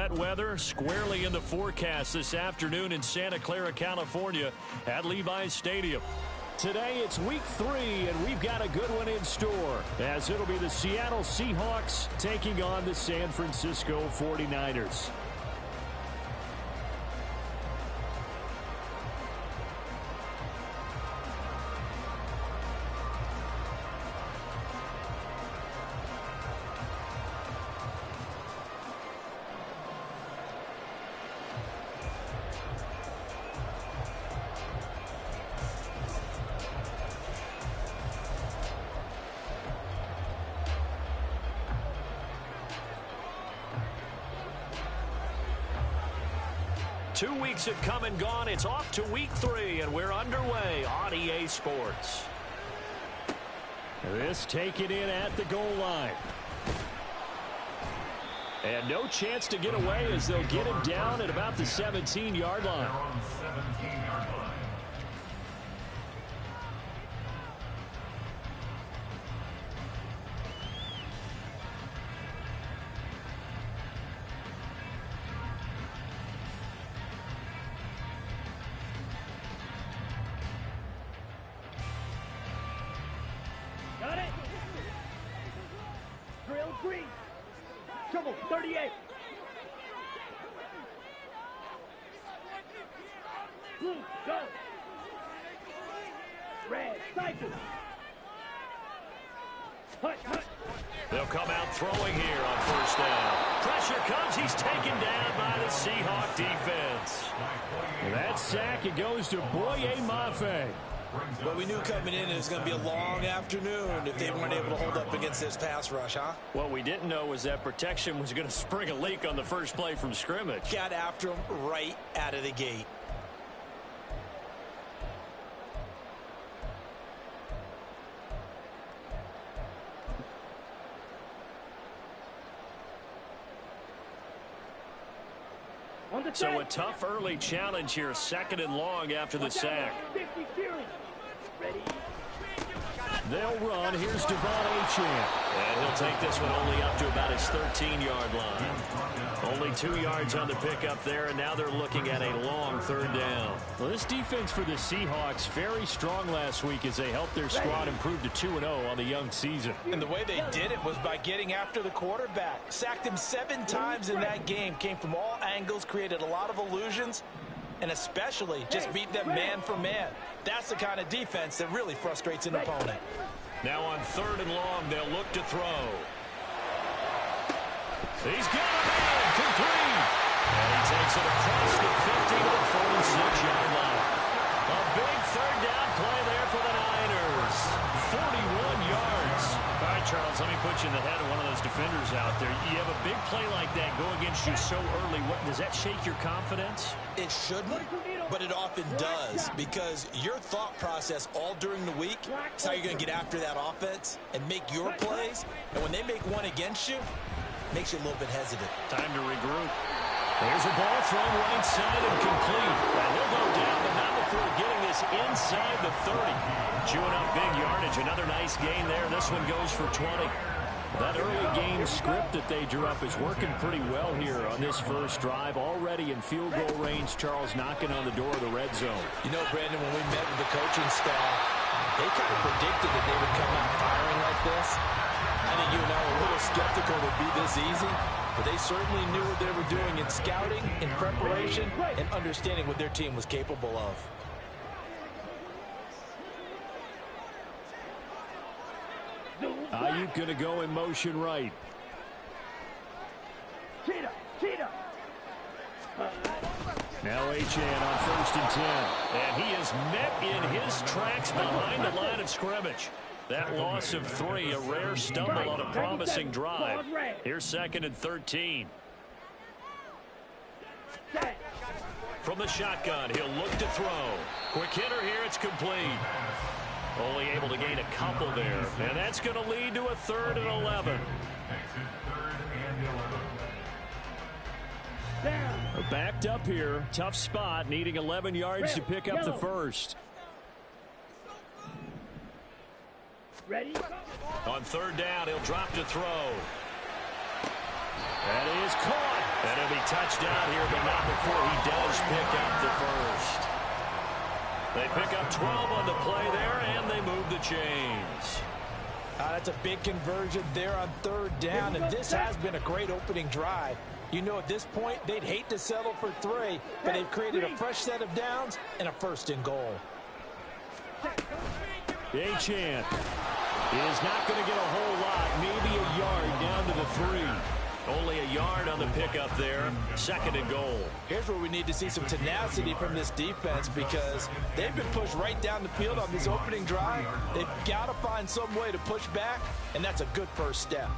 wet weather squarely in the forecast this afternoon in Santa Clara, California at Levi's Stadium. Today it's week 3, and we've got a good one in store, as it'll be the Seattle Seahawks taking on the San Francisco 49ers. Two weeks have come and gone. It's off to week 3, and we're underway on EA Sports. This taken in at the goal line. And no chance to get away as they'll get him down at about the 17-yard line. Got it. Drill 3. Trouble 38. Blue, go. Red, cycle. Hut, hut. They'll come out throwing here on first down. Pressure comes. He's taken down by the Seahawk defense. That sack, it goes to Boye Mafe. Well, we knew coming in it was going to be a long afternoon if they weren't able to hold up against this pass rush, huh? What we didn't know was that protection was going to spring a leak on the first play from scrimmage. Got after him right out of the gate. So a tough early challenge here, 2nd and long after the sack. 50 series. Ready. They'll run. Here's Devon Achane. And he'll take this one only up to about his 13-yard line. Only 2 yards on the pickup there, and now they're looking at a long 3rd down. Well, this defense for the Seahawks, very strong last week as they helped their squad improve to 2-0 on the young season. And the way they did it was by getting after the quarterback. Sacked him 7 times in that game. Came from all angles, created a lot of illusions, and especially just beat them man for man. That's the kind of defense that really frustrates an opponent. Now on 3rd and long, they'll look to throw. He's got a man, complete. And he takes it across the 50 to the 46-yard line. A big 3rd down play there for the Niners. 41 yards. All right, Charles, let me put you in the head of one of those defenders out there. You have a big play like that go against you so early. Does that shake your confidence? It shouldn't, but it often does, because your thought process all during the week is how you're going to get after that offense and make your plays. And when they make one against you, it makes you a little bit hesitant. Time to regroup. There's a ball thrown right side and complete. And he'll go down, but not before getting this inside the 30. Chewing up big yardage. Another nice gain there. This one goes for 20. That early game script that they drew up is working pretty well here on this first drive. Already in field goal range, Charles knocking on the door of the red zone. You know, Brandon, when we met with the coaching staff, they kind of predicted that they would come out firing like this. I think you and I were a little skeptical it would be this easy, but they certainly knew what they were doing in scouting, in preparation, and understanding what their team was capable of. Ayuk going to go in motion right. Cheetah. Now Achane on 1st and 10. And he is met in his tracks behind the line of scrimmage. That loss of 3, a rare stumble on a promising drive. Here's 2nd and 13. From the shotgun, he'll look to throw. Quick hitter here, it's complete. Only able to gain a couple there. And that's going to lead to a 3rd and 11. Backed up here. Tough spot, needing 11 yards to pick up the first. Ready? On 3rd down, he'll drop to throw. That is caught. And he'll be touched down here, but not before he does pick up the first. They pick up 12 on the play there, and they move the chains. That's a big conversion there on third down, and this has been a great opening drive. You know, at this point, they'd hate to settle for 3, but they've created a fresh set of downs and a first and goal. Achane is not going to get a whole lot, maybe a yard down to the 3. Only a yard on the pickup there, second and goal. Here's where we need to see some tenacity from this defense because they've been pushed right down the field on this opening drive. They've got to find some way to push back, and that's a good first step.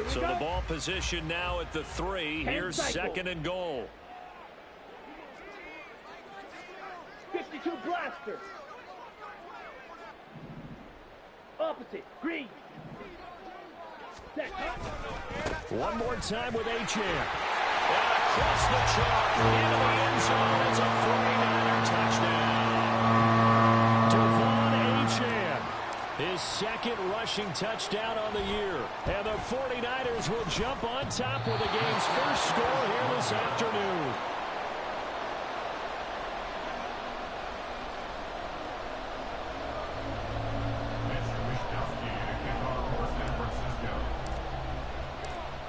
So the ball position now at the 3. Here's second and goal. 52 blaster. Opposite, green. Set, one more time with Achane. And across the chalk into the end zone. It's a 49er touchdown. Devon Achane, his second rushing touchdown on the year. And the 49ers will jump on top with the game's first score here this afternoon.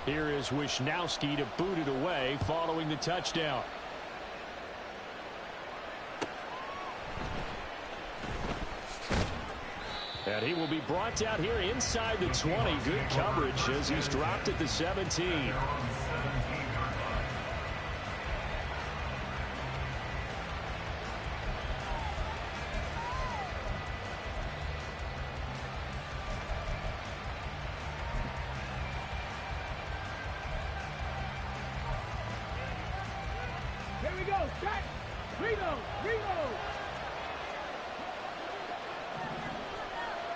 Here is Wisnowski to boot it away following the touchdown. And he will be brought down here inside the 20. Good coverage as he's dropped at the 17. Here we go, set. Reload, reload.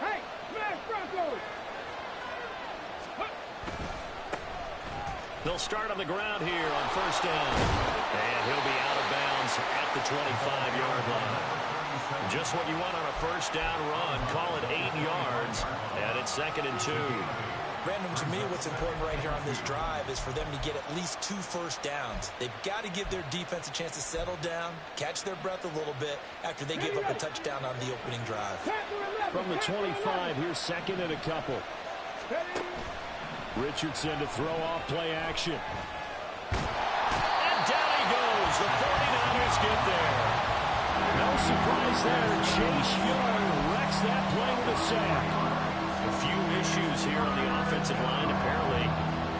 Hey, smash Broncos. They'll start on the ground here on first down. And he'll be out of bounds at the 25-yard line. Just what you want on a first down run. Call it 8 yards. And it's second and 2. Brandon, to me, what's important right here on this drive is for them to get at least 2 first downs. They've got to give their defense a chance to settle down, catch their breath a little bit after they give up a touchdown on the opening drive. From the 25, here's second and a couple. Richardson to throw off play action. And down he goes. The 49ers get there. No surprise there. Chase Young wrecks that play with a sack. A few issues here on the offensive line. Apparently,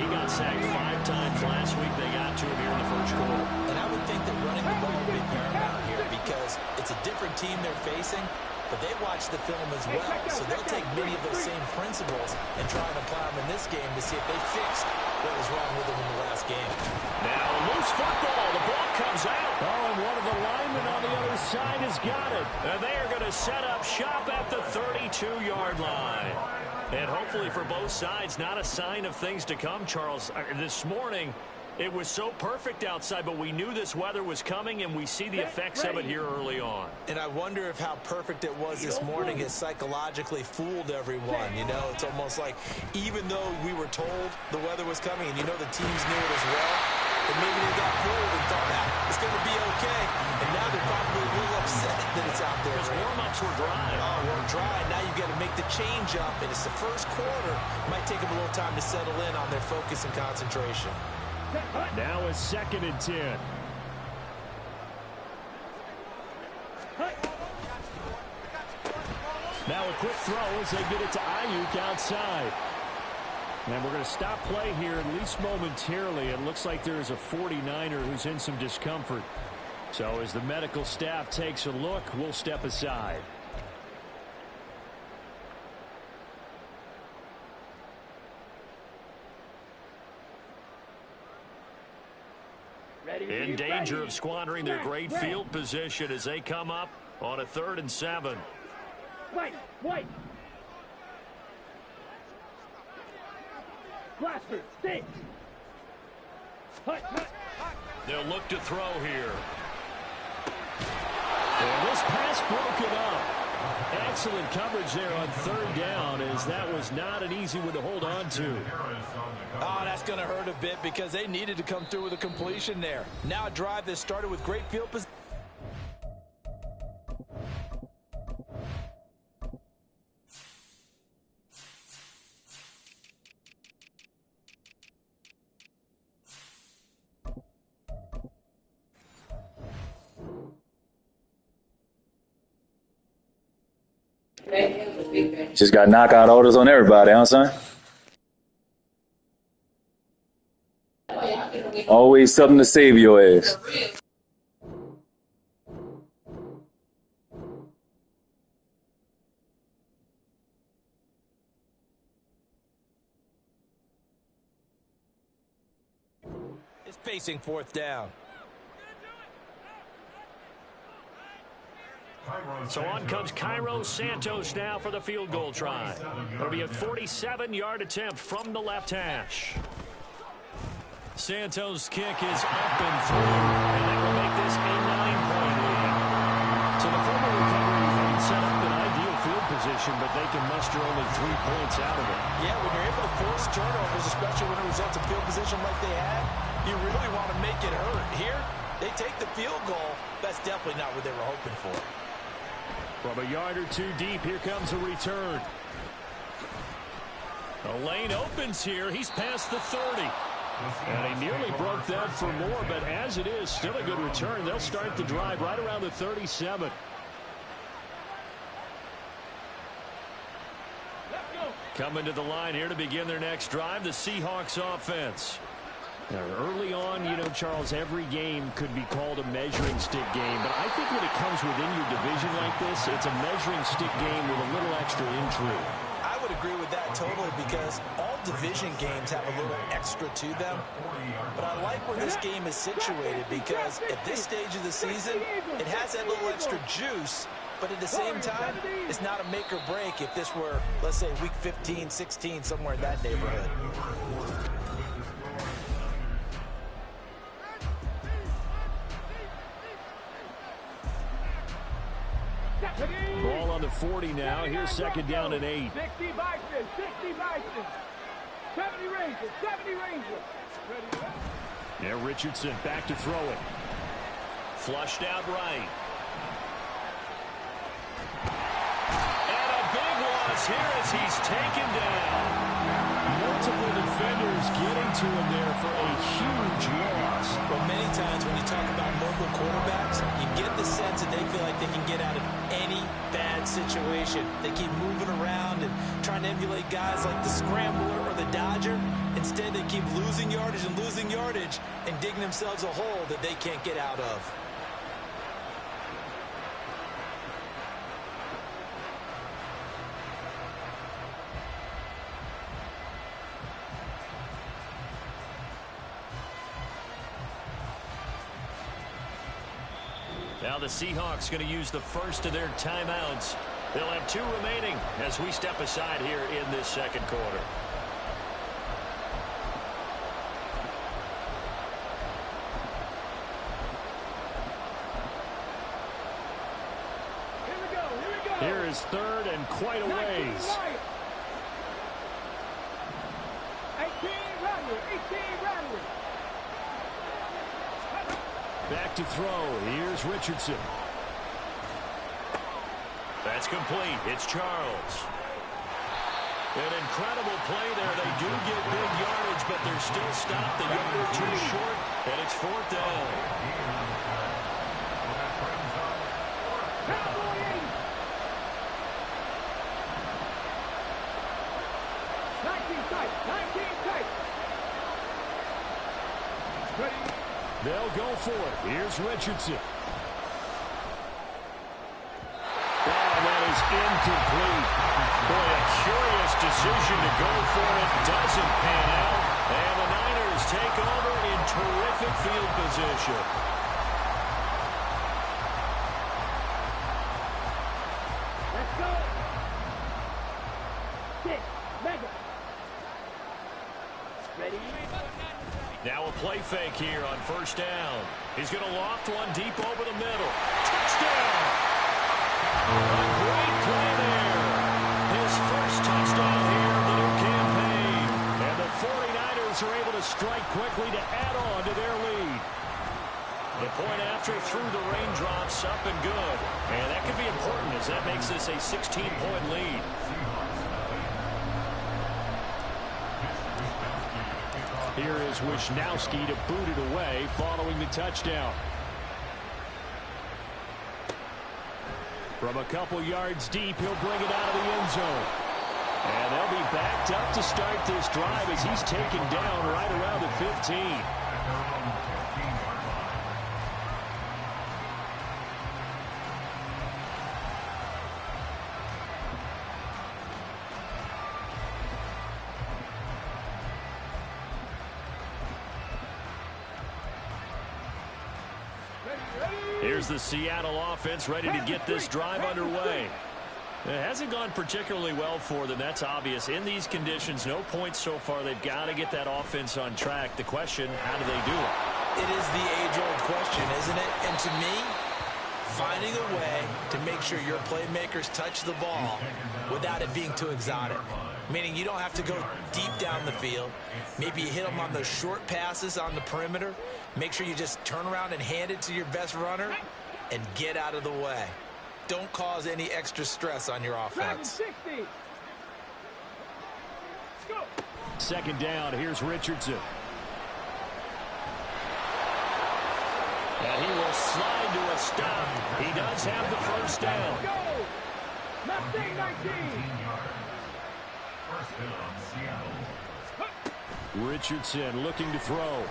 he got sacked 5 times last week. They got to him here in the first quarter. And I would think that running the ball would be paramount here because it's a different team they're facing, but they watch the film as well. So they'll take many of those same principles and try and apply them in this game to see if they fixed what was wrong with them in the last game. Now, loose football. The ball comes out. Oh, and one of the linemen on the other side has got it. And they are going to set up shop at the 32-yard line. And hopefully for both sides, not a sign of things to come, Charles. This morning, it was so perfect outside, but we knew this weather was coming, and we see the effects of it here early on. And I wonder if how perfect it was this morning has psychologically fooled everyone. You know, it's almost like even though we were told the weather was coming, and you know the teams knew it as well, and maybe they got fooled and thought, it's going to be okay. And now they're probably a little upset that it's out there. Because warm-ups were dry. Oh, we're dry. Now you've got to make the change up, and it's the first quarter. It might take them a little time to settle in on their focus and concentration. Now a second and 10. Now a quick throw as they get it to Ayuk outside. And we're going to stop play here at least momentarily. It looks like there's a 49er who's in some discomfort. So as the medical staff takes a look, we'll step aside. In danger of squandering their great field position as they come up on a 3rd and 7. White. Blaster, stay. They'll look to throw here. And this pass broken up. Excellent coverage there on third down, as that was not an easy one to hold on to. Oh, that's going to hurt a bit because they needed to come through with a completion there. Now a drive that started with great field position. Just got knockout orders on everybody, huh, son? Always something to save your ass. It's facing fourth down. So on comes Cairo Santos now for the field goal try. It'll be a 47-yard attempt from the left hash. Santos' kick is up and through, and that will make this a 9-point lead. So the former recovery hadn't set up an ideal field position, but they can muster only 3 points out of it. Yeah, when you're able to force turnovers, especially when it results in field position like they had, you really want to make it hurt. Here, they take the field goal. That's definitely not what they were hoping for. From a yard or two deep, here comes a return. The lane opens here. He's past the 30. And he nearly broke that for more, but as it is, still a good return. They'll start the drive right around the 37. Coming to the line here to begin their next drive, the Seahawks offense. Now, early on, you know, Charles, every game could be called a measuring stick game. But I think when it comes within your division like this, it's a measuring stick game with a little extra intrigue. I would agree with that totally because all division games have a little extra to them. But I like where this game is situated because at this stage of the season, it has that little extra juice. But at the same time, it's not a make or break if this were, let's say, week 15, 16, somewhere in that neighborhood. Ball on the 40 now. Here's second down and 8. 60 Bison, 60 Bison. 70 Rangers, 70 Rangers. Yeah, Richardson back to throw it. Flushed out right. And a big loss here as he's taken down. Multiple defenders getting to him there for a huge loss. Well, many times when you talk about mobile quarterbacks, you get the sense that they feel like they can get out of any bad situation. They keep moving around and trying to emulate guys like the Scrambler or the Dodger. Instead, they keep losing yardage and digging themselves a hole that they can't get out of. Now the Seahawks going to use the first of their timeouts. They'll have 2 remaining as we step aside here in this second quarter. Here is third and quite a ways. 18 Radley. Back to throw. Here's Richardson. That's complete. It's Charles. An incredible play there. They do get big yardage, but they're still stopped a yard or 2 short, and it's fourth down. They'll go for it. Here's Richardson. And that is incomplete. Boy, a curious decision to go for it. Doesn't pan out. And the Niners take over in terrific field position. Let's go. 6, mega. Ready? Now a play fake here on first down. He's going to loft one deep over the middle. Touchdown! A great strike quickly to add on to their lead. The point after through the raindrops, up and good. And that could be important as that makes this a 16-point lead. Here is Wisnowski to boot it away following the touchdown. From a couple yards deep, he'll bring it out of the end zone. And they'll be backed up to start this drive as he's taken down right around the 15. Here's the Seattle offense ready to get this drive underway. It hasn't gone particularly well for them. That's obvious. In these conditions, no points so far. They've got to get that offense on track. The question, how do they do it? It is the age-old question, isn't it? And to me, finding a way to make sure your playmakers touch the ball without it being too exotic. Meaning you don't have to go deep down the field. Maybe you hit them on those short passes on the perimeter. Make sure you just turn around and hand it to your best runner and get out of the way. Don't cause any extra stress on your offense. Second down, here's Richardson. And he will slide to a stop. He does have the first down. Richardson looking to throw.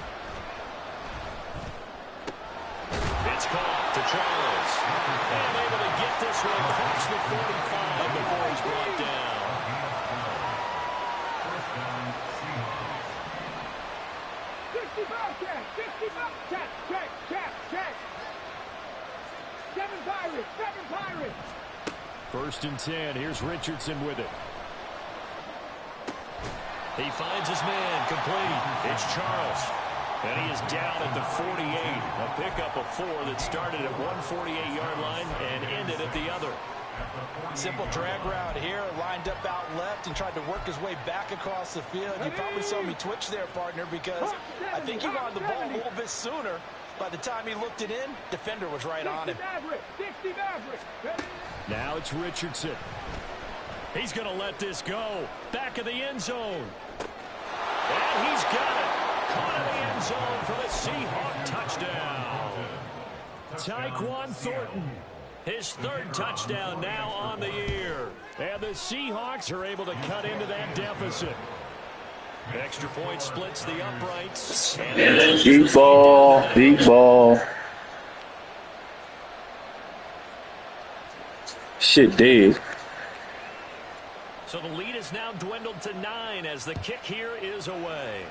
It's caught to Charles. And able to get this one across the 45 before he's brought down. Seven Pirates. First and 10. Here's Richardson with it. He finds his man complete. It's Charles. And he is down at the 48. A pickup of 4 that started at 148-yard line and ended at the other. Simple drag route here, lined up out left and tried to work his way back across the field. You probably saw me twitch there, partner, because I think he wanted the ball a little bit sooner. By the time he looked it in, defender was right on him. Now it's Richardson. He's going to let this go. Back of the end zone. And he's got it. Caught in the end zone for the Seahawk touchdown. Tyquan Thornton. His third touchdown now on the year. And the Seahawks are able to cut into that deficit. Extra point splits the uprights. Deep ball, deep ball. Shit dead. So the lead is now dwindled to 9 as the kick here is away.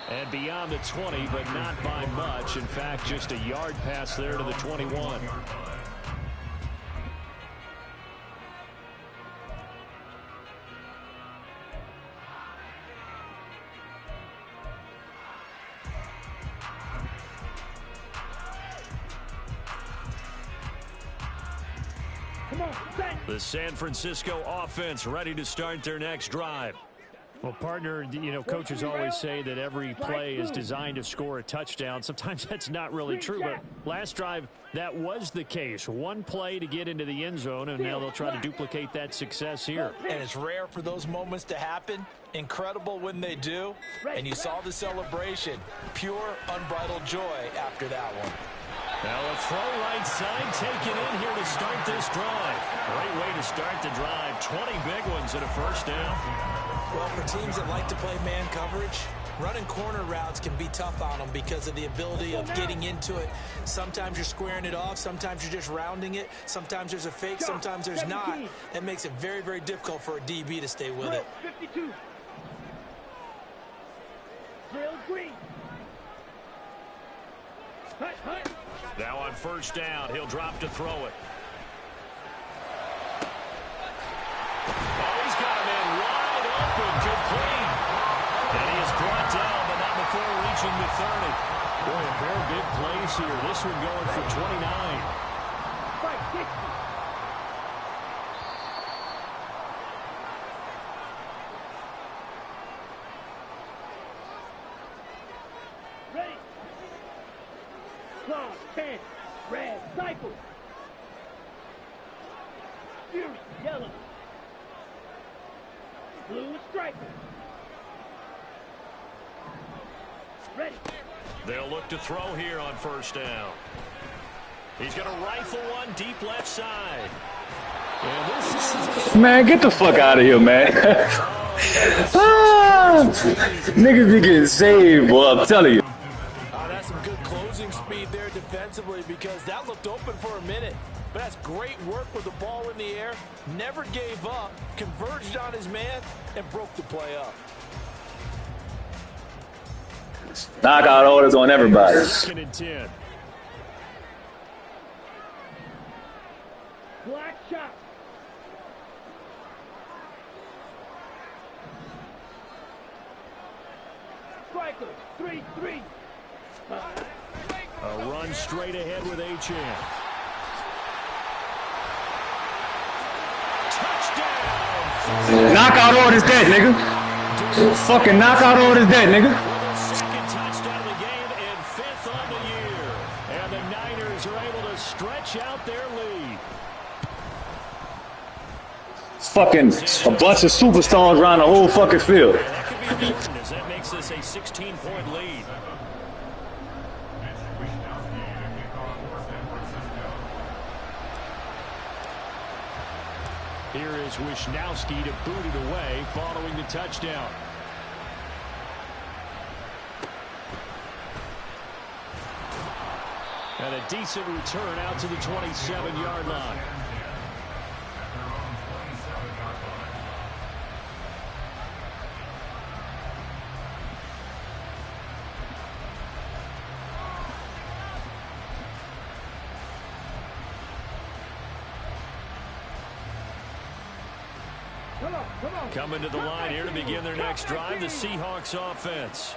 And beyond the 20, but not by much. In fact, just a yard pass there to the 21. The San Francisco offense ready to start their next drive. Well, partner, you know, coaches always say that every play is designed to score a touchdown. Sometimes that's not really true, but last drive, that was the case. One play to get into the end zone, and now they'll try to duplicate that success here. And it's rare for those moments to happen. Incredible when they do. And you saw the celebration. Pure, unbridled joy after that one. Now a throw right side taken in here to start this drive. Great way to start the drive. 20 big ones and a first down. Well, for teams that like to play man coverage, running corner routes can be tough on them because of the ability of getting into it. Sometimes you're squaring it off. Sometimes you're just rounding it. Sometimes there's a fake. Sometimes there's not. That makes it very, very difficult for a DB to stay with it. 52. Drill green. Now on first down, he'll drop to throw it. Oh, he's got a man wide open, complete. And he is brought down, but not before reaching the 30. Boy, a pair of big plays here. This one going for 29. Claws, 10. Red, cycle. Fury, yellow. Blue, striker. Ready. They'll look to throw here on first down. He's going to rifle one deep left side. And this is... Man, get the fuck out of here, man. Niggas be getting saved, boy, I'm telling you. That's some good closing speed there defensively because that looked open for a minute. But that's great work with the ball in the air. Never gave up, converged on his man, and broke the play up. Knockout orders on everybody. Second and 10. Black shot. Striker, 3-3. A run straight ahead with Achane. Touchdown! Knockout orders dead, nigga. Fucking knockout orders dead, nigga. Second touchdown of the game and 5th on the year. And the Niners are able to stretch out their lead. Fucking a bunch of superstars around the whole fucking field. And that could be important as that makes this a 16-point lead. Here is Wisnowski to boot it away following the touchdown. And a decent return out to the 27-yard line. Coming to the line here to begin their next drive, the Seahawks offense.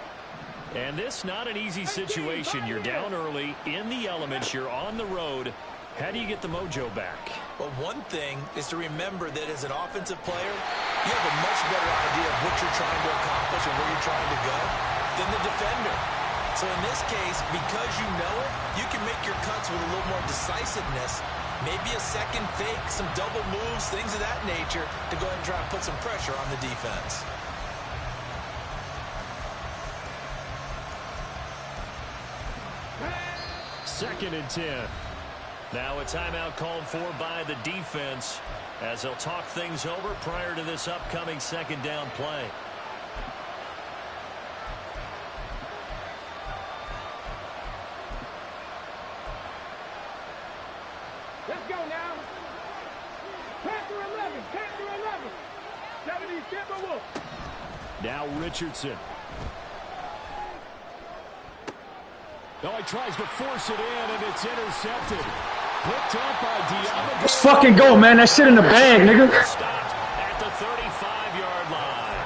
And this not an easy situation. You're down early, in the elements, you're on the road. How do you get the mojo back? Well, one thing is to remember that as an offensive player, you have a much better idea of what you're trying to accomplish and where you're trying to go than the defender. So in this case, because you know it, you can make your cuts with a little more decisiveness. Maybe a second fake, some double moves, things of that nature to go ahead and try and put some pressure on the defense. Second and 10. Now a timeout called for by the defense as they'll talk things over prior to this upcoming second down play. Let's go now. Panther 11, Panther 11. 70 Timberwolves. Now Richardson. No, he tries to force it in, and it's intercepted. Picked up by Diablo. Let's fucking go, man. That shit in the bag, nigga. Stopped at the 35-yard line.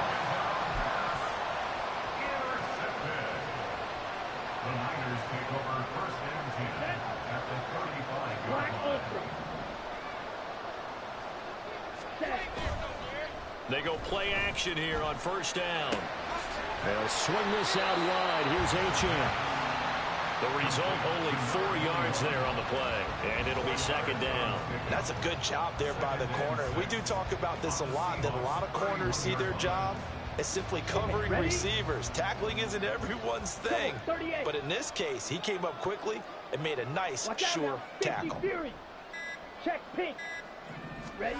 The Niners take over first and 10 at the 35-yard Black line. Ultra. They go play action here on first down. They'll swing this out wide. Here's Achane. The result, only 4 yards there on the play, and it'll be second down. That's a good job there by the corner. We do talk about this a lot, that a lot of corners see their job as simply covering receivers. Tackling isn't everyone's thing. But in this case, he came up quickly and made a nice, sure tackle. Fury. Check pink. Ready?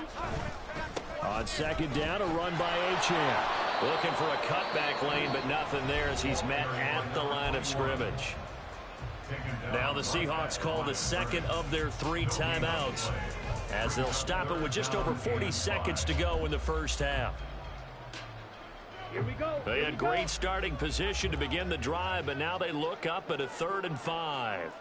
On second down, a run by Achane. Looking for a cutback lane, but nothing there as he's met at the line of scrimmage. Now the Seahawks call the second of their 3 timeouts as they'll stop it with just over 40 seconds to go in the first half. Here we go. They had great starting position to begin the drive, but now they look up at a 3rd and 5.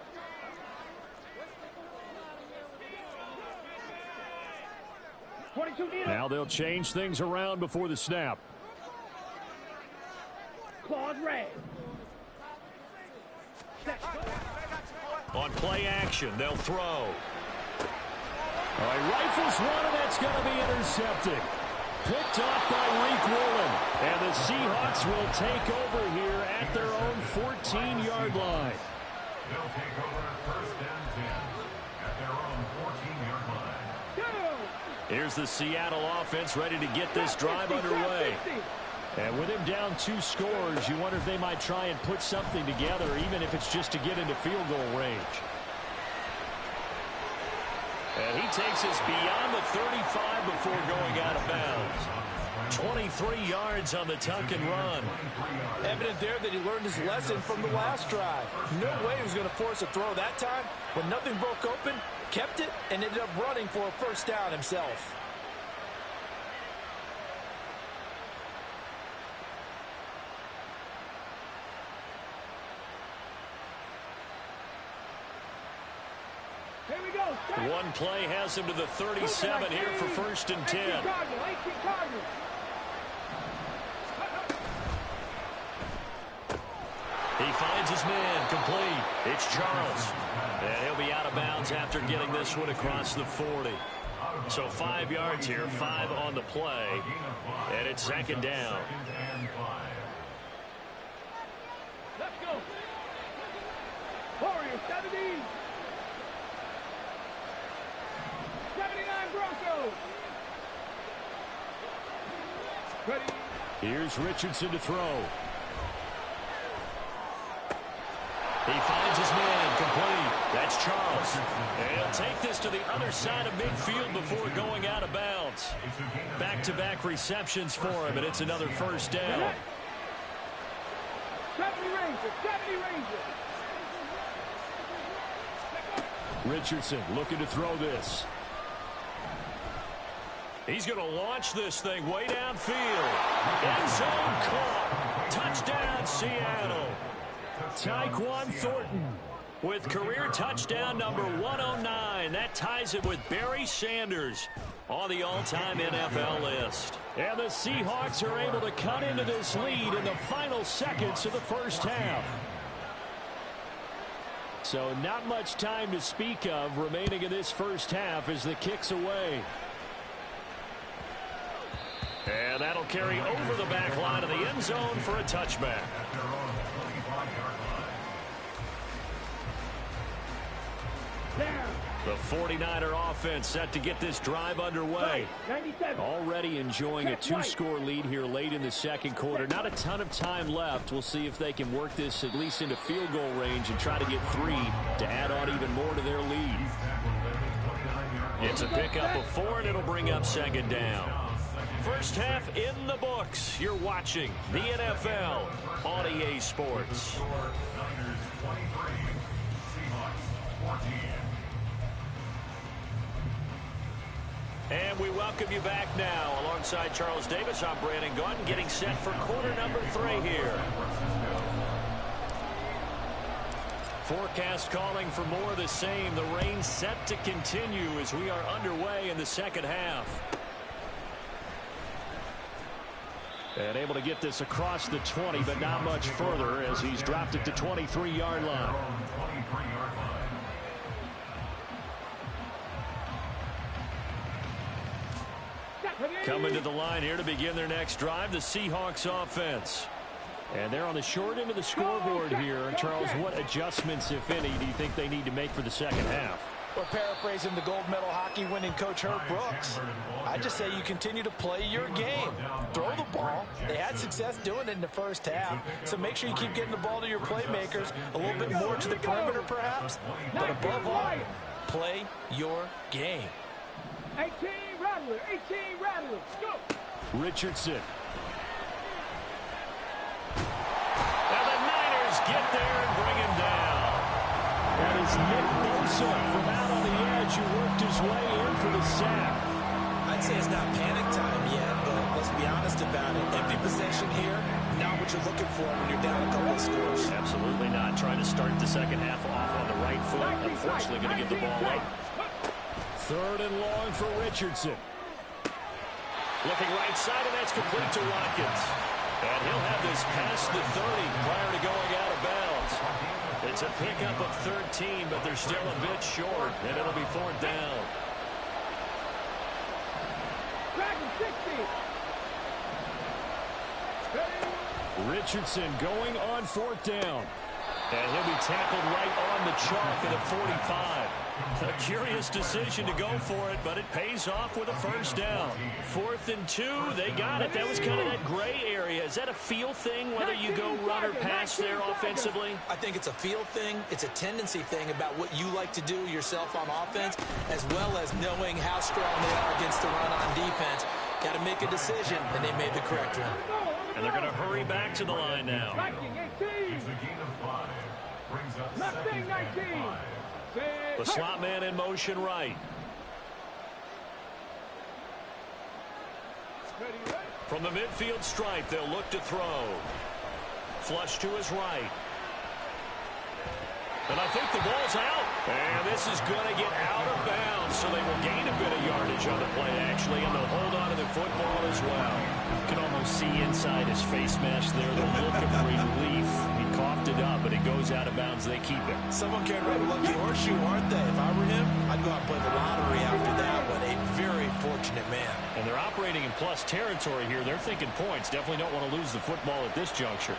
Now they'll change things around before the snap. Claws red. On play action, they'll throw. All right, rifles one, and that's going to be intercepted. Picked off by Reek Woolen. And the Seahawks will take over here at their own 14-yard line. They'll take over first and 10 at their own 14-yard line. Here's the Seattle offense ready to get this drive underway. And with him down 2 scores, you wonder if they might try and put something together, even if it's just to get into field goal range. And he takes us beyond the 35 before going out of bounds. 23 yards on the tuck and run. Evident there that he learned his lesson from the last drive. No way he was going to force a throw that time. When nothing broke open, kept it, and ended up running for a first down himself. Here we go. One play has him to the 37 here for first and 10. 18 Cardinals. He finds his man complete. It's Charles. And he'll be out of bounds after getting this one across the 40. So 5 yards here, 5 on the play. And it's second down. Let's go. Warriors 70. 79 Broncos. Ready. Here's Richardson to throw. He finds his man complete. That's Charles. And he'll take this to the other side of midfield before going out of bounds. Back-to-back receptions for him, and it's another first down. 70 Rangers. 70 Rangers. Richardson looking to throw this. He's going to launch this thing way downfield. End zone caught. Touchdown, Seattle. Tyquan Thornton with career touchdown number 109. That ties it with Barry Sanders on the all-time NFL list. And the Seahawks are able to cut into this lead in the final seconds of the first half. So not much time to speak of remaining in this first half as the kick's away. And that'll carry over the back line of the end zone for a touchback. The 49er offense set to get this drive underway. Already enjoying a 2-score lead here late in the second quarter. Not a ton of time left. We'll see if they can work this at least into field goal range and try to get 3 to add on even more to their lead. It's a pickup of 4, and it'll bring up second down. First half in the books. You're watching the NFL on EA Sports. And we welcome you back now. Alongside Charles Davis, I'm Brandon Gaudin, getting set for quarter number 3 here. Forecast calling for more of the same. The rain set to continue as we are underway in the second half. And able to get this across the 20, but not much further as he's dropped it to 23-yard line. Coming to the line here to begin their next drive, the Seahawks offense. And they're on the short end of the scoreboard here. Charles, what adjustments, if any, do you think they need to make for the second half? Well, paraphrasing the gold medal hockey winning coach Herb Brooks, I just say you continue to play your game. Throw the ball. They had success doing it in the first half, so make sure you keep getting the ball to your playmakers, a little bit more to the perimeter perhaps, but above all, play your game. 18 Rattlers, 18 Rattlers, go! Richardson. And the Niners get there and bring him down. That is Nick Bosa from out on the edge who worked his way in for the sack. I'd say it's not panic time yet, but let's be honest about it. Empty possession here, not what you're looking for when you're down a couple of scores. Absolutely not. Trying to start the second half off on the right foot. Unfortunately, going to get the ball up. 3rd and long for Richardson. Looking right side, and that's complete to Watkins. And he'll have this past the 30 prior to going out of bounds. It's a pickup of 13, but they're still a bit short, and it'll be 4th down. Richardson going on 4th down. And he'll be tackled right on the chalk at the 45. A curious decision to go for it, but it pays off with a first down. 4th and 2, they got it. That was kind of that gray area. Is that a feel thing, whether you go run or pass there offensively? I think it's a feel thing. It's a tendency thing about what you like to do yourself on offense, as well as knowing how strong they are against the run on defense. Got to make a decision, and they made the correct one. And they're going to hurry back to the line now. Mustang 19. The slot man in motion right. From the midfield stripe, they'll look to throw. Flush to his right. And I think the ball's out. And this is going to get out of bounds, so they will gain a bit of yardage on the play, actually, and they'll hold on to the football as well. You can almost see inside his face mask there the look of relief. He coughed it up, but it goes out of bounds. They keep it. Someone can't run a lucky horseshoe, aren't they? If I were him, I'd go out and play the lottery after that one. A very fortunate man. And they're operating in plus territory here. They're thinking points. Definitely don't want to lose the football at this juncture.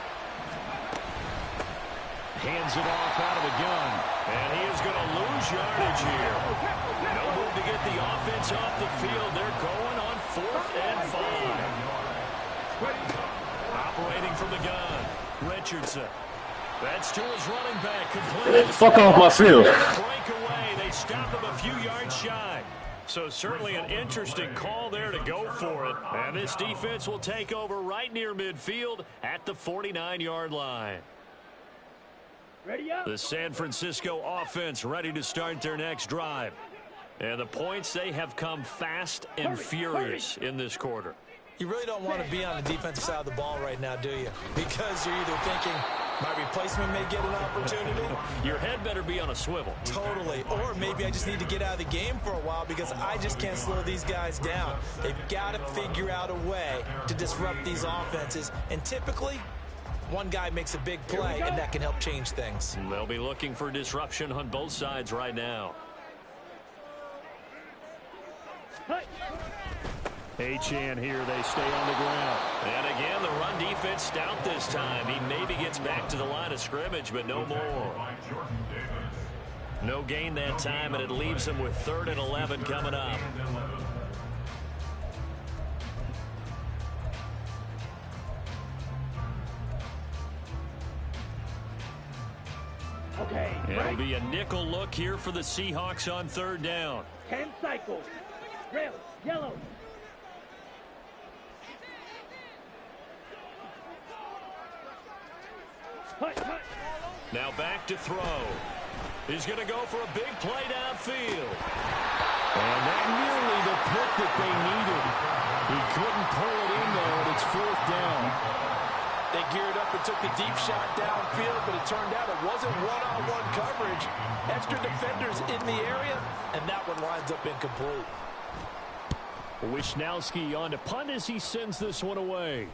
Hands it off out of the gun. And he is going to lose yardage here. No move to get the offense off the field. They're going on 4th and 5. Operating from the gun. Richardson. That's to his running back. Complete. Fuck off my field. Breakaway. They stop him a few yards shy. So certainly an interesting call there to go for it. And this defense will take over right near midfield at the 49-yard line. Ready up. The San Francisco offense ready to start their next drive. And the points, they have come fast and furious in this quarter. You really don't want to be on the defensive side of the ball right now, do you? Because you're either thinking, my replacement may get an opportunity. Your head better be on a swivel. Totally. Or maybe I just need to get out of the game for a while because I just can't slow these guys down. They've got to figure out a way to disrupt these offenses. And typically, one guy makes a big play, and that can help change things. They'll be looking for disruption on both sides right now. Achane here, they stay on the ground. And again, the run defense stout this time. He maybe gets back to the line of scrimmage, but no more. No gain that time, and it leaves him with 3rd and 11 coming up. Okay. It'll be a nickel look here for the Seahawks on 3rd down. 10 cycles. Red, yellow. Now back to throw. He's going to go for a big play downfield. And that nearly the pick that they needed. He couldn't pull it in there, and it's 4th down. They geared up and took the deep shot downfield, but it turned out it wasn't one-on-one coverage. Extra defenders in the area, and that one lines up incomplete. Wisnowski on to punt as he sends this one away.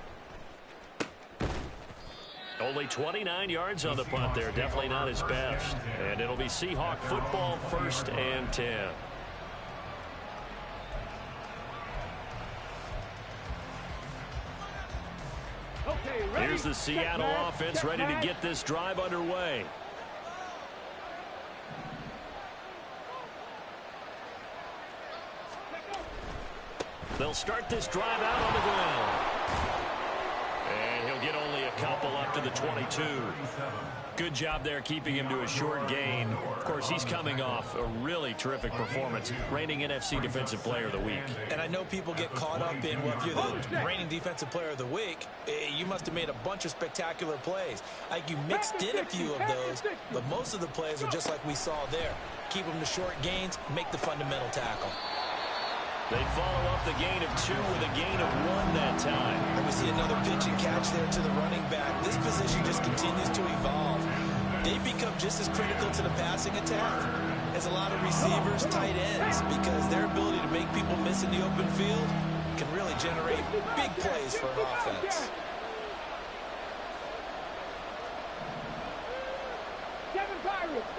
Only 29 yards on the punt there. Definitely not his best. And it'll be Seahawk football, 1st and 10. Okay, ready. Here's the Seattle offense ready to get this drive underway. They'll start this drive out on the ground. And he'll get only a couple up to the 22. Good job there keeping him to a short gain. Of course, he's coming off a really terrific performance, reigning NFC Defensive Player of the Week. And I know people get caught up in, well, if you're the reigning Defensive Player of the Week, you must have made a bunch of spectacular plays. Like you mixed in a few of those, but most of the plays are just like we saw there. Keep them to short gains, make the fundamental tackle. They follow up the gain of 2 with a gain of 1 that time. And we see another pitch and catch there to the running back. This position just continues to evolve. They become just as critical to the passing attack as a lot of receivers, tight ends, because their ability to make people miss in the open field can really generate big plays for an offense. 7 Pirates,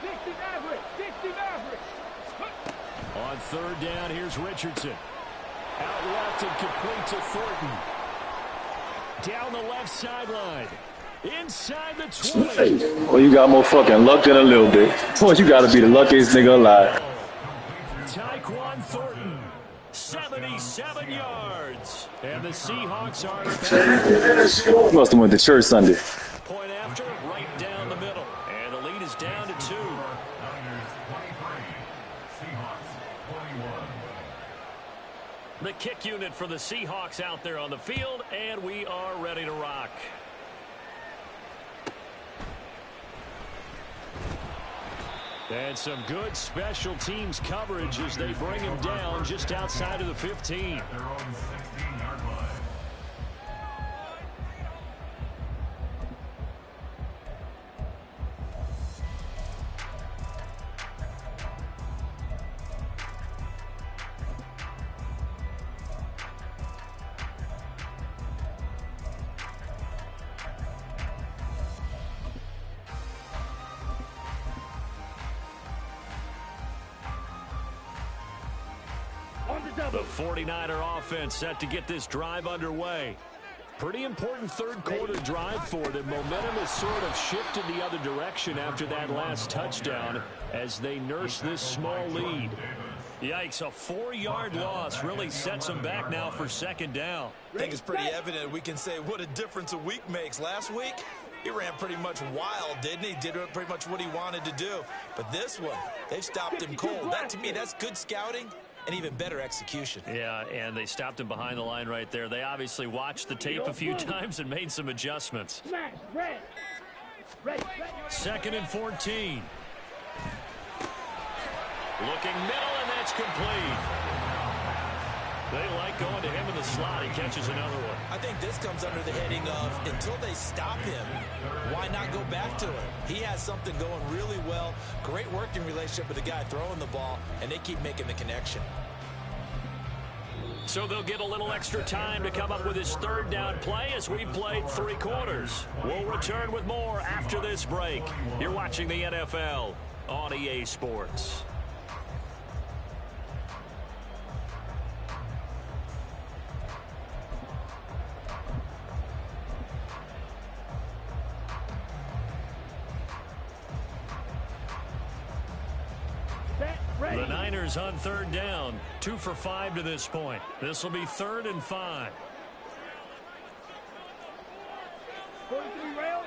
60 Mavericks, 60 Mavericks. On 3rd down, here's Richardson. Out left and complete to Thornton. Down the left sideline. Inside the 20. Well, you got more fucking luck than a little bit. Boy, you gotta be the luckiest nigga alive. Tyquan Thornton, 77 yards. And the Seahawks are back. Must have went to church Sunday. Point after, right down the middle. And the lead is down to 2. Niners 23, Seahawks 21. The kick unit for the Seahawks out there on the field, and we are ready to rock. And some good special teams coverage as they bring him down just outside of the 15. Their own 16-yard line. The 49er offense set to get this drive underway. Pretty important third quarter drive for them. Momentum has sort of shifted the other direction after that last touchdown as they nurse this small lead. Yikes, a 4-yard loss really sets them back now for second down. I think it's pretty evident we can say what a difference a week makes. Last week, he ran pretty much wild, didn't he? Did pretty much what he wanted to do. But this one, they've stopped him cold. That, to me, that's good scouting and even better execution. Yeah, and they stopped him behind the line right there. They obviously watched the tape a few times and made some adjustments. Second and 14. Looking middle, and that's complete. They like going to him in the slot. He catches another one. I think this comes under the heading of until they stop him, why not go back to him? He has something going really well. Great working relationship with the guy throwing the ball, and they keep making the connection. So they'll get a little extra time to come up with his third down play as we've played 3 quarters. We'll return with more after this break. You're watching the NFL on EA Sports. The Niners on third down, 2 for 5 to this point. This will be 3rd and 5. 43 rails.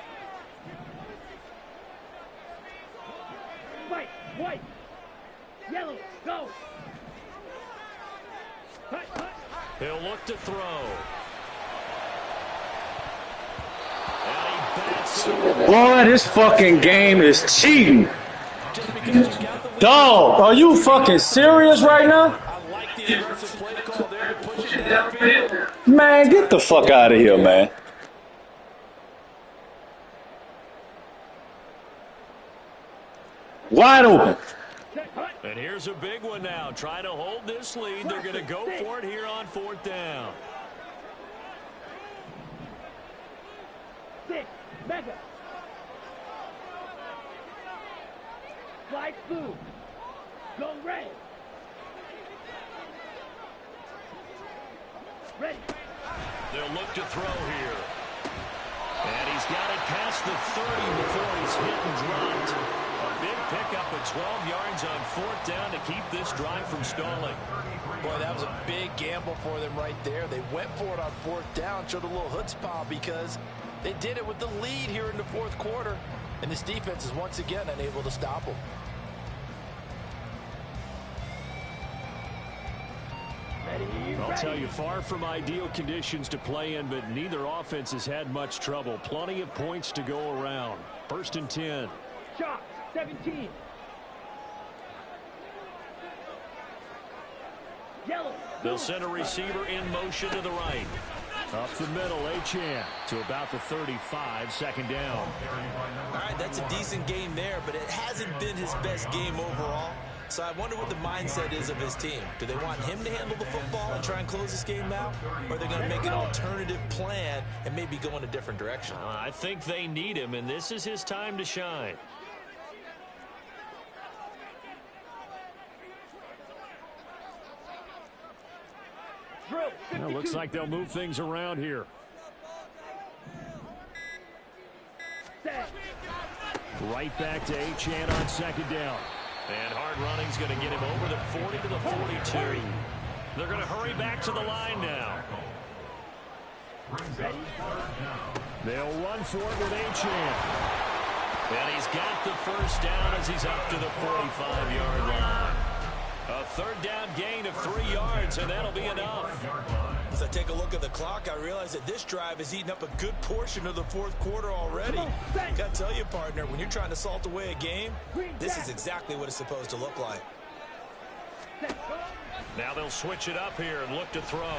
White. Yellow. Go. Hut. He'll look to throw. And he bats it. Boy, this fucking game is cheating. Just because you got the lead. Dog, are you fucking serious right now? I like the aggressive play call there to push it downfield. Man, get the fuck out of here, man. Wide open. And here's a big one now. Trying to hold this lead. They're going to go for it here on 4th down. 6. Mega. Slide blue. Go red. Ready. They'll look to throw here. And he's got it past the 30 before he's hit and dropped. A big pickup at 12 yards on 4th down to keep this drive from stalling. Boy, that was a big gamble for them right there. They went for it on 4th down, showed a little chutzpah because they did it with the lead here in the 4th quarter. And this defense is once again unable to stop them. I'll tell you, far from ideal conditions to play in, but neither offense has had much trouble. Plenty of points to go around. 1st and 10. Shot. 17. Yellow. They'll send a receiver in motion to the right. Up the middle, Achane to about the 35, 2nd down. All right, that's a decent game there, but it hasn't been his best game overall. So I wonder what the mindset is of his team. Do they want him to handle the football and try and close this game out? Or are they going to make an alternative plan and maybe go in a different direction? I think they need him, and this is his time to shine. Drill. Well, looks like they'll move things around here. Right back to Achane on second down. And hard running's going to get him over the 40 to the 42. They're going to hurry back to the line now. They'll run for it with Achane. And he's got the first down as he's up to the 45-yard line. A third down gain of 3 yards, and that'll be enough. As I take a look at the clock, I realize that this drive has eaten up a good portion of the fourth quarter already. Got to tell you, partner, when you're trying to salt away a game, this is exactly what it's supposed to look like. Now they'll switch it up here and look to throw.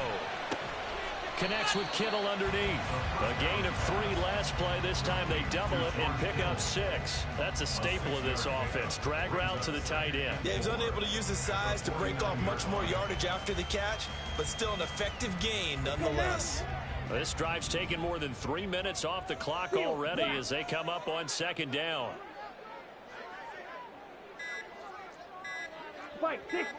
Connects with Kittle underneath. A gain of 3 last play. This time they double it and pick up 6. That's a staple of this offense. Drag route to the tight end. Yeah, he's unable to use his size to break off much more yardage after the catch, but still an effective gain nonetheless. This drive's taken more than 3 minutes off the clock already as they come up on second down. Fight 60.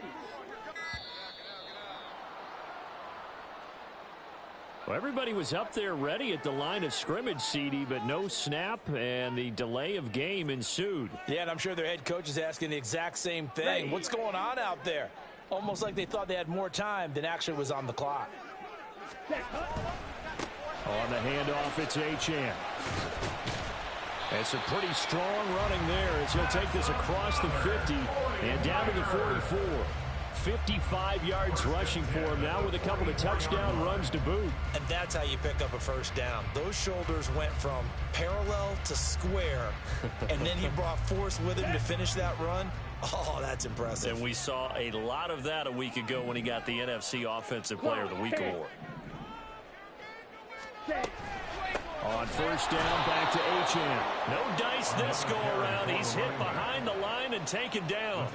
Well, everybody was up there ready at the line of scrimmage, CD, but no snap, and the delay of game ensued. Yeah, and I'm sure their head coach is asking the exact same thing. What's going on out there? Almost like they thought they had more time than actually was on the clock. On the handoff, it's Achane. It's a pretty strong running there as he'll take this across the 50 and down to the 44. 55 yards rushing for him now with a couple of touchdown runs to boot. And that's how you pick up a first down. Those shoulders went from parallel to square, and then he brought force with him to finish that run. Oh, that's impressive. And we saw a lot of that a week ago when he got the NFC Offensive Player of the Week award. On first down, back to Achane. No dice this go-around. He's hit behind the line and taken down.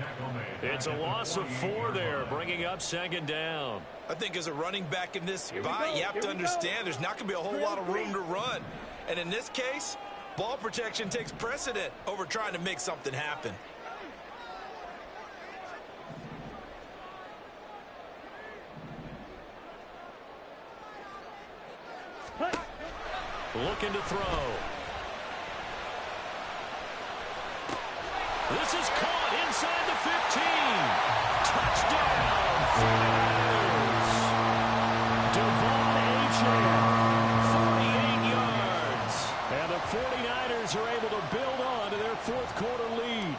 It's a loss of 4 there, bringing up second down. I think as a running back in this spot, you have to understand there's not going to be a whole lot of room to run. And in this case, ball protection takes precedent over trying to make something happen. Looking to throw. This is caught inside the 15. Touchdown, 49ers. Devon Achane, 48 yards. And the 49ers are able to build on to their fourth quarter lead.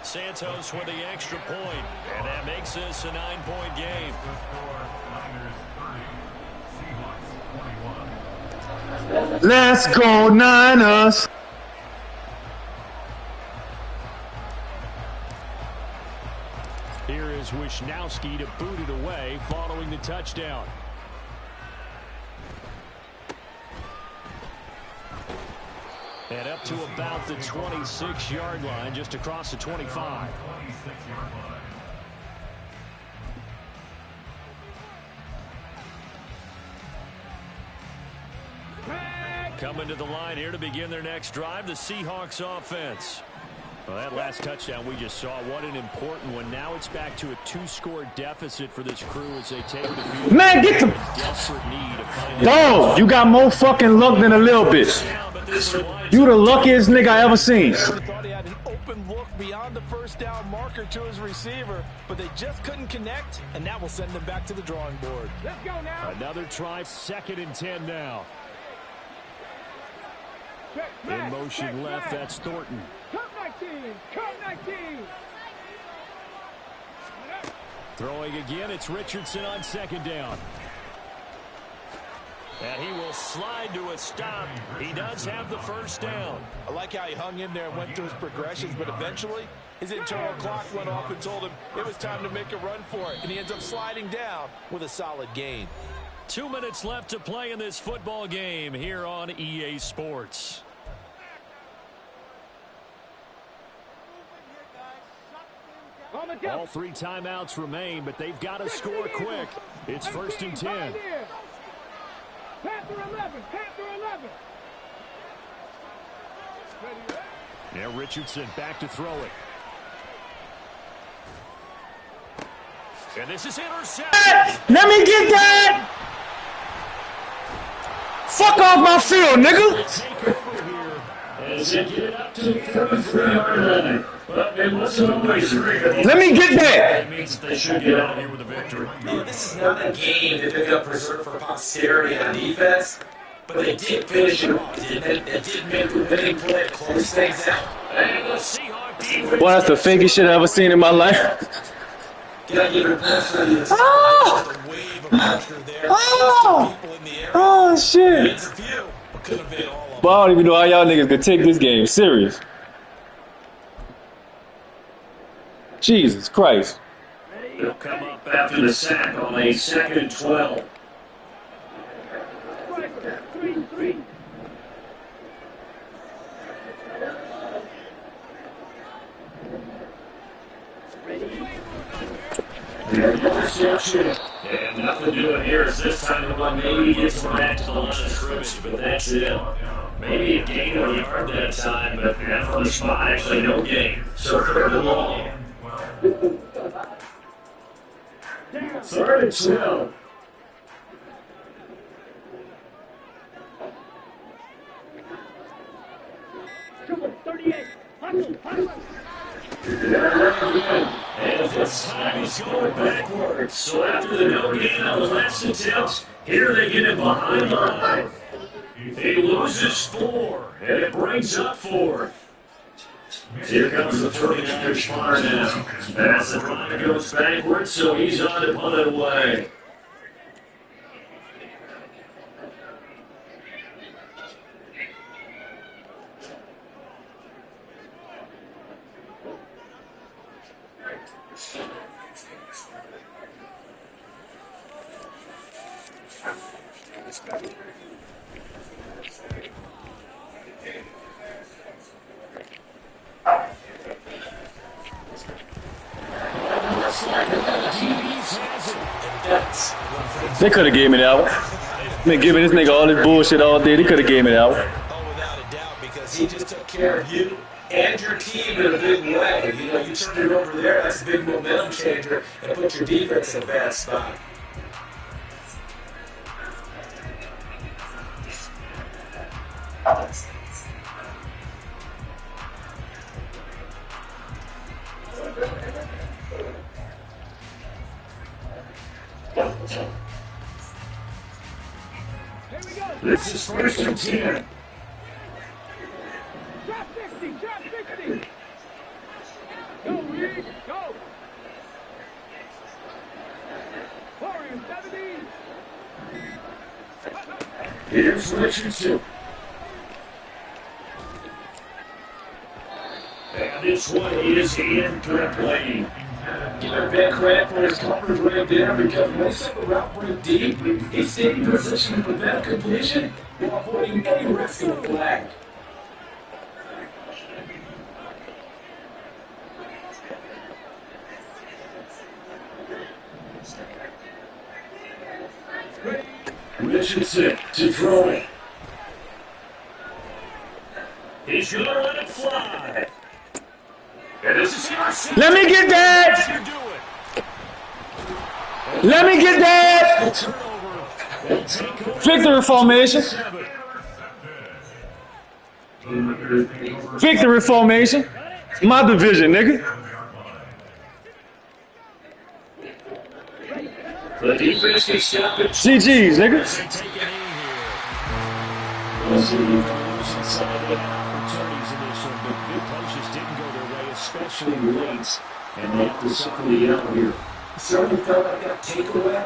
Santos with the extra point, and that makes this a 9-point game. Let's go Niners. Here is Wisnowski to boot it away following the touchdown. And up to about the 26-yard line, just across the 25. Coming to the line here to begin their next drive, the Seahawks offense. Well, that last touchdown we just saw, what an important one. Now it's back to a 2-score deficit for this crew as they take the field. Man, get the... Desperate need to find Dog, you got more fucking luck than a little bit. You the luckiest nigga I ever seen. Thought he had an open look beyond the first down marker to his receiver, but they just couldn't connect, and that will send them back to the drawing board. Let's go now. Another try, 2nd and 10 now. In motion left, that's Thornton. Come 19. Come 19. Throwing again, it's Richardson on 2nd down. And he will slide to a stop. He does have the first down. I like how he hung in there and went through his progressions, but eventually his internal clock went off and told him it was time to make a run for it, and he ends up sliding down with a solid gain. 2 minutes left to play in this football game here on EA Sports. All 3 timeouts remain, but they've got to score quick. It's 1st and 10. Panther 11. Panther 11. Now Richardson back to throw it. And this is intercepted. Let me get that. Fuck off my field, nigga. Take over here as they get it up to the 43-yard line. But it wasn't always great. Let me get that. It means that they should get out of here with a victory. This is not a game that they're going to preserve for posterity on defense, but they did finish it off, didn't they? They did make the winning play to close things out. And the Seahawks defense. Boy, that's the fakest shit I ever seen in my life. Gotta give it close for the just a wave of pressure there. Oh, People in the air. oh shit. It's a few, but could have been all of them. Boy, I don't even know how y'all niggas could take this game serious. Jesus Christ. They'll come up after the sack on a 2nd and 12. And nothing doing here is this time the one maybe gets back to the line of scrimmage, but that's it. Maybe a gain of a yard that time, but half on the spot, actually no gain. So third and long. 3rd and 12. Triple 38. Hustle, hustle. And this time he's going backwards. So after the no gain on the last attempt, here they get him behind the line. He loses 4, and it brings up 4th. Here comes the 39er spot now. As the drive goes backwards, so he's on to punt it away. They could have gave me that one. Been giving this nigga all this bullshit all day. They could have gave me that one. Oh, without a doubt, because he just took care of you and your team in a big way. You know, you turned it over there, that's a big momentum changer, and put your defense in a bad spot. This is 1st and 10. Drop 60, drop 60. Go, Reed, go. Warriors 17. Here's Richardson. And this one is incomplete. Give him big credit for his coverage right there, because when they set the route break deep, he stayed in position to prevent a completion while avoiding any risk of a flag. Richardson to throw it. He's going to let it fly. And this is Emerson. Let me get that. Let me get that. Victory formation. Victory formation. My division, nigga. The defense can stop it. GG's, nigga. We'll see if they're losing some of the opportunities in this one, but good play just didn't go their way, especially late, and they have to suffer the out here. Certainly felt like that takeaway.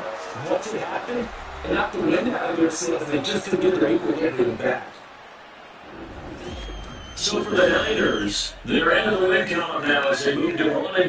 Once it happened, and knocked the wind out of their sails, they just couldn't get their equilibrium back. So for the Niners, they're into the win column now as they move to 1-2.